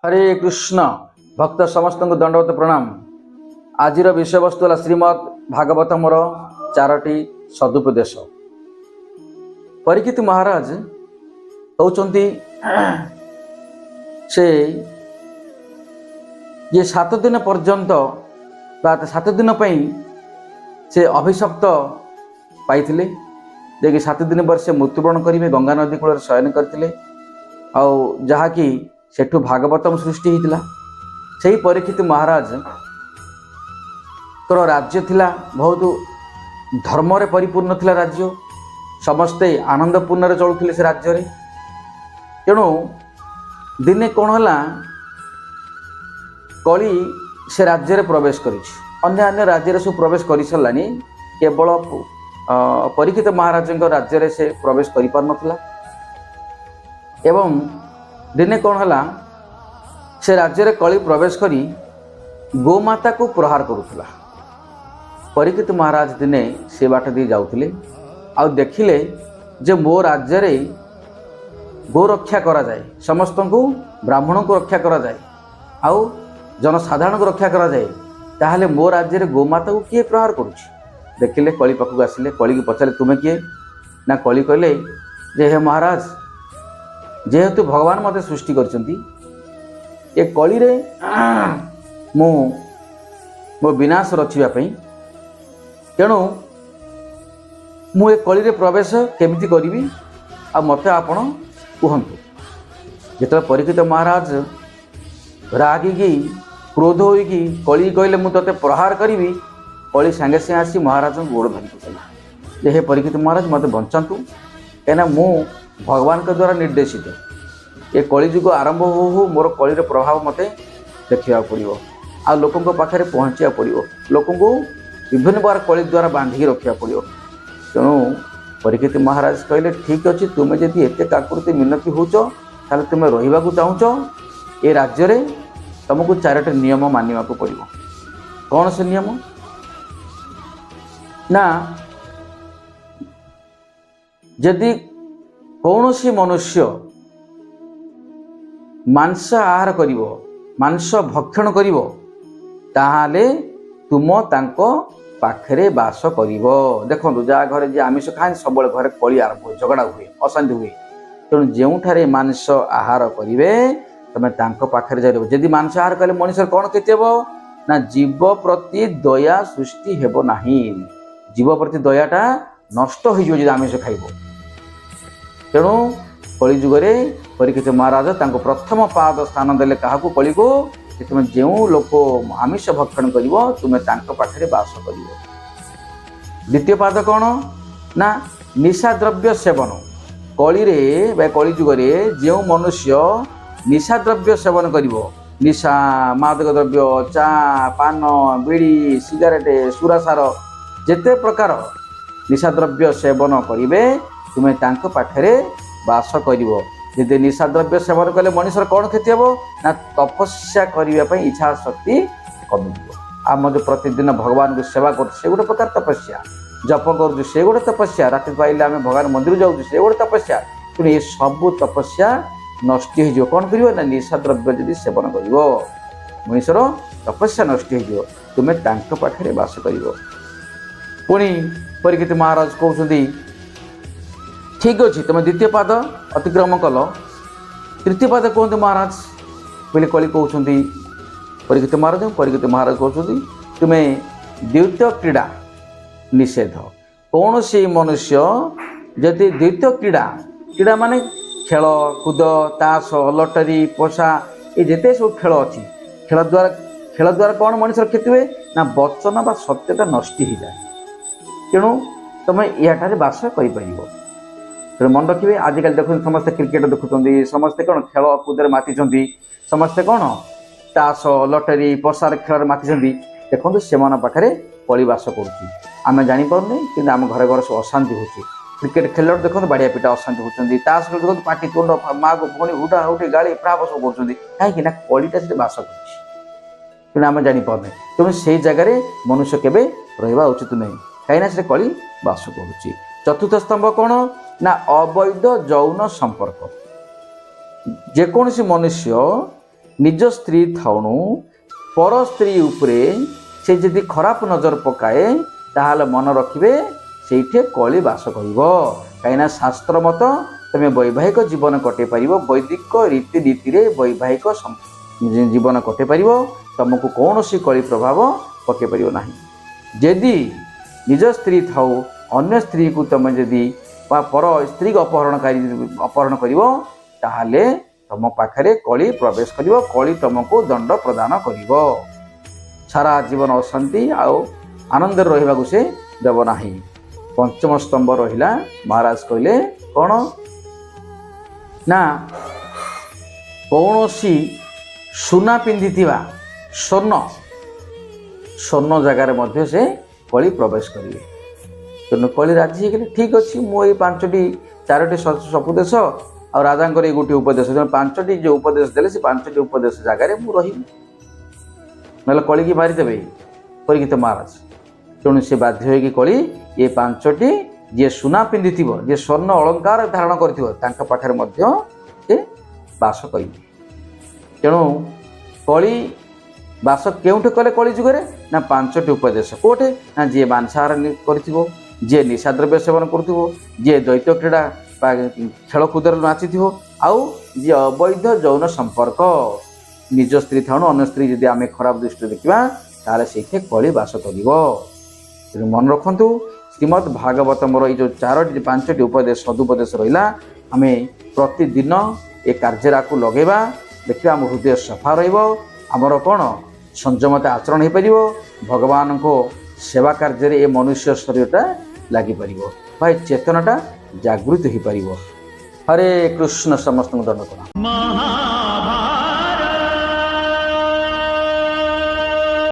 हरे कृष्ण भक्त समस्त को दंडवत प्रणाम। आज विषय वस्तु है श्रीमद् भागवतम चारोटी सदुपदेश। परीक्षित महाराज कहते से ये 7 दिन पर्यंत 7 दिन से अभिशप्त पाई जे 7 दिन पर से मृत्युवरण करेंगे गंगा नदी कूल शयन करते जहाँकि सेठु भागवतम सृष्टि होता। से परीक्षित महाराज तो राज्य थिला बहुत धर्म रे परिपूर्ण थिला राज्य, समस्ते आनंदपूर्ण चलुले से राज्य रे। तेणु दिने कौन है कली से राज्य रे प्रवेश अन्य राज्य रे सब प्रवेश कर सारानी, केवल परीक्षित महाराज राज्य रे से प्रवेश कर पार नथिला। एवं दिने कौन है से राज्य रे कली प्रवेश करी गोमाता को प्रहार करुला। परीक्षित महाराज दिने से बाट दी जाउथिले आ देखिले जे मो राज्य रे गो रक्षा करा जाए, समस्त को ब्राह्मण को रक्षा करा जाए आउ जनसाधारण को रक्षा करा जाए, ताहले मो राज्य रे गोमाता को किए प्रहार करुछि। देखिले कली पाखक आसिले, कली की पचारे तुमे किए ना? कली कहले जे हे महाराज, जेहेतु भगवान मते सृष्टि करचंती ए कली रे मो विनाश रचिबा पई, तेणु मु ए कली रे प्रवेश केमिति करिवि आ मते आपण कहंतु। जेतबे परीक्षित महाराज रागिकी क्रोध होइकी कली कहले मु तते प्रहार करिवि, कली संगे से आसी महाराज को गोड़ धरि कहला जे हे परीक्षित महाराज मते बंचांतु, कहना मु भगवान के द्वारा निर्देशित ये कलिजुग आरंभ हो मोर कली प्रभाव मते देखा पड़ो, आ लोकों पाखे पहुँचा पड़ो, लोकों को विभिन्न बार कली द्वारा बांधिकी रखा पड़ो। तेणु परीक्षित महाराज कहले ठीक अच्छे, तुम्हें जदि एत काकुति मिनती होच ताले तुम्हें रहिबा को चाहूच ए राज्य रे, तुमको 4टी नियम मानिबा को पड़ो। कौन से नियम ना? यदि कौन सी मनुष्य मांस आहार करिवो, मांस भक्षण करिवो, ताहाले तुम तांको पाखरे बास करिवो। देखो जा घरे जे आमिष खाए सब घरे कली आरंभ हुए, झगड़ा हुए, अशांति हुए। तेणु जोठारे मांस आहार करिवे तमे तांको पाखरे जाइबो। यदि मांस आहार कले मनुष्य कौन क्षति हेबो ना? जीव प्रति दया सृष्टि हेबो नाही। जीव प्रति दयाटा नष्ट हो जदि आमिष खाइबो। तेणु कलिजुगे परीक्षित महाराज तांको प्रथम पाद स्थान देले काहाकू? कली को। तुम जो लोक आमिष भक्षण कर तुम्हें तांको पाखरे बास कर। द्वितीय पाद कौन ना? निशा द्रव्य सेवन। कली रे कलिजुगे जो मनुष्य निशा द्रव्य सेवन कर, निशा मादक द्रव्य, चा, पान, बीड़ी, सिगारेट, सुरासार, जेते प्रकार निशा द्रव्य सेवन करिवे तुम्हें तांको पाखरे बास करिवो। यदि निशा द्रव्य सेवन कले मनुष्य कौन क्षति हेबो ना? तपस्या करने इच्छा शक्ति कमी। आम जो प्रतिदिन भगवान को सेवा कर से गोटे प्रकार तपस्या, जप कर से गोटे तपस्या, राति पाइले आम भगवान मंदिर जाऊँ से गोटे तपस्या। तेणु ये सब तपस्या नष्ट हो कौन कर ना? निशा द्रव्य यदि सेवन कर मनुष्यर तपस्या नष्ट हो, तुम्हें तांको पाखरे बास कर। पुणी परीक्षित महाराज कहते ठीक अच्छे, तुम द्वितीय पाद अतिक्रम कल, तृतीय पाद कहते महाराज बोले कली कहते परीक्षित महाराज कहते तुम्हें द्वैत क्रीड़ा निषेध। कौन सी मनुष्य यदि द्वैत क्रीड़ा माने खेल कूद, ताश, लटरी, पशा, ये जिते सब खेल अच्छी, खेल द्वारा कौन मनुष्य क्षति हुए ना? वचन बा सत्यता नष्ट हो जाए। तेणु तुम यहाँ बास कर। मन रखिए आजिकल देखो समस्ते क्रिकेट देखुं, समस्ते कौन खेल कूदे माति, समस्ते कौन ताश, लटरी, पशार खेल माति। देखो से पाखे कली बास करें जापारे कि आम घर घर सब अशांति हो। क्रिकेट खेल देखो बाड़िया पिटा अशांति होती, ताश खेल देखो पाटी तुंड, माँ को भौणी हुटा हुटी गाड़ी प्राप सब कर कहीं कलीटा से बास कर आम जापारे। तेणु से जगह मनुष्य केवे रहा उचित नहीं, कहीं कली बास कर। चतुर्थ स्तंभ कौन ना? अवैध यौन संपर्क। जेकोसी मनुष्य ନିଜ ସ୍ତ୍ରୀ ଥାଉଣୁ ପର ସ୍ତ୍ରୀ ଉପରେ ସେ ଯଦି ଖରାପ ନଜର ପକାଏ ତାହେଲେ ମନେ ରଖିବେ ସେଇଠି କଳି ବାସ କରିବ। କାହିଁକିନା ଶାସ୍ତ୍ର ମତ ତୁମେ ବୈବାହିକ ଜୀବନ କଟେଇ ପାରିବ, ବୈଦିକ ରୀତିନୀତିରେ ବୈବାହିକ ଜୀବନ କଟେଇ ପାରିବ, ତୁମକୁ କୌଣସି କଳି ପ୍ରଭାବ ପକାଇ ପାରିବ ନାହିଁ। ଯଦି ନିଜ ସ୍ତ୍ରୀ ଥାଉ ଅନ୍ୟ ସ୍ତ୍ରୀକୁ ତୁମେ ଯଦି ବା ପର ସ୍ତ୍ରୀକୁ ଅପହରଣ କରିବ ତାହେଲେ ତୁମ ପାଖରେ କଳି ପ୍ରବେଶ କରିବ, କଳି ତୁମକୁ ଦଣ୍ଡ ପ୍ରଦାନ କରିବ। ସାରା ଜୀବନ ଅଶାନ୍ତି ଆଉ ଆନନ୍ଦରେ ରହିବାକୁ ସେ ଦେବ ନାହିଁ। ପଞ୍ଚମ ସ୍ତମ୍ଭ ରହିଲା, ମହାରାଜ କହିଲେ କ'ଣ ନା କୌଣସି ସୁନା ପିନ୍ଧିଥିବା ସ୍ୱର୍ଣ୍ଣ ଜାଗାରେ ମଧ୍ୟ ସେ କଳି ପ୍ରବେଶ କରିବେ। ତେଣୁ କଳି ରାଜି ହେଇଗଲେ ଠିକ୍ ଅଛି, ମୁଁ ଏଇ 4ଟି ସପୁଦେଶ ଆଉ ରାଜାଙ୍କର ଏଇ ଗୋଟିଏ ଉପଦେଶ, ତେଣୁ 5ଟି ଯେଉଁ ଉପଦେଶ ଦେଲେ ସେ 5ଟି ଉପଦେଶ ଜାଗାରେ ମୁଁ ରହିବି, ନହେଲେ କଳିକି ମାରିଦେବେ ପରୀକ୍ଷିତ ମହାରାଜ। ତେଣୁ ସେ ବାଧ୍ୟ ହୋଇକି କଳି ଏ 5ଟି ଯିଏ ସୁନା ପିନ୍ଧିଥିବ, ଯିଏ ସ୍ୱର୍ଣ୍ଣ ଅଳଙ୍କାର ଧାରଣ କରିଥିବ ତାଙ୍କ ପାଖରେ ମଧ୍ୟ ସେ ବାସ କରିବେ। ତେଣୁ କଳି ବାସ କେଉଁଠି କଲେ କଳି ଯୁଗରେ ନା 5ଟି ଉପଦେଶ। କେଉଁଠି ନା ଯିଏ ମାଂସାହାର କରିଥିବ, ଯିଏ ନିଶାଦ୍ରବ୍ୟ ସେବନ କରୁଥିବ, ଯିଏ ଦ୍ୱୈତ କ୍ରୀଡ଼ା ବା ଖେଳକୁଦରେ ନାଚିଥିବ, ଆଉ ଯିଏ ଅବୈଧ ଯୌନ ସମ୍ପର୍କ ନିଜ ସ୍ତ୍ରୀ ଥାଉଣୁ ଅନ୍ୟ ସ୍ତ୍ରୀ ଯଦି ଆମେ ଖରାପ ଦୃଷ୍ଟିରେ ଦେଖିବା ତାହେଲେ ସେଇଠି କଳି ବାସ କରିବ। ତେଣୁ ମନେ ରଖନ୍ତୁ, ଶ୍ରୀମଦ୍ ଭାଗବତମର ଏଇ ଯେଉଁ 5ଟି ଉପଦେଶ ସଦୁପଦେଶ ରହିଲା, ଆମେ ପ୍ରତିଦିନ ଏ କାର୍ଯ୍ୟକୁ ଲଗେଇବା, ଦେଖିବା ଆମ ହୃଦୟ ସଫା ରହିବ, ଆମର କ'ଣ ସଂଯମତା ଆଚରଣ ହୋଇପାରିବ, ଭଗବାନଙ୍କ ସେବା କାର୍ଯ୍ୟରେ ଏ ମନୁଷ୍ୟ ଶରୀରଟା ଲାଗିପାରିବ ବା ଏ ଚେତନାଟା ଜାଗୃତ ହୋଇପାରିବ। ହରେ କୃଷ୍ଣ, ସମସ୍ତଙ୍କୁ ଦଣ୍ଡ ପ୍ରଣାମ।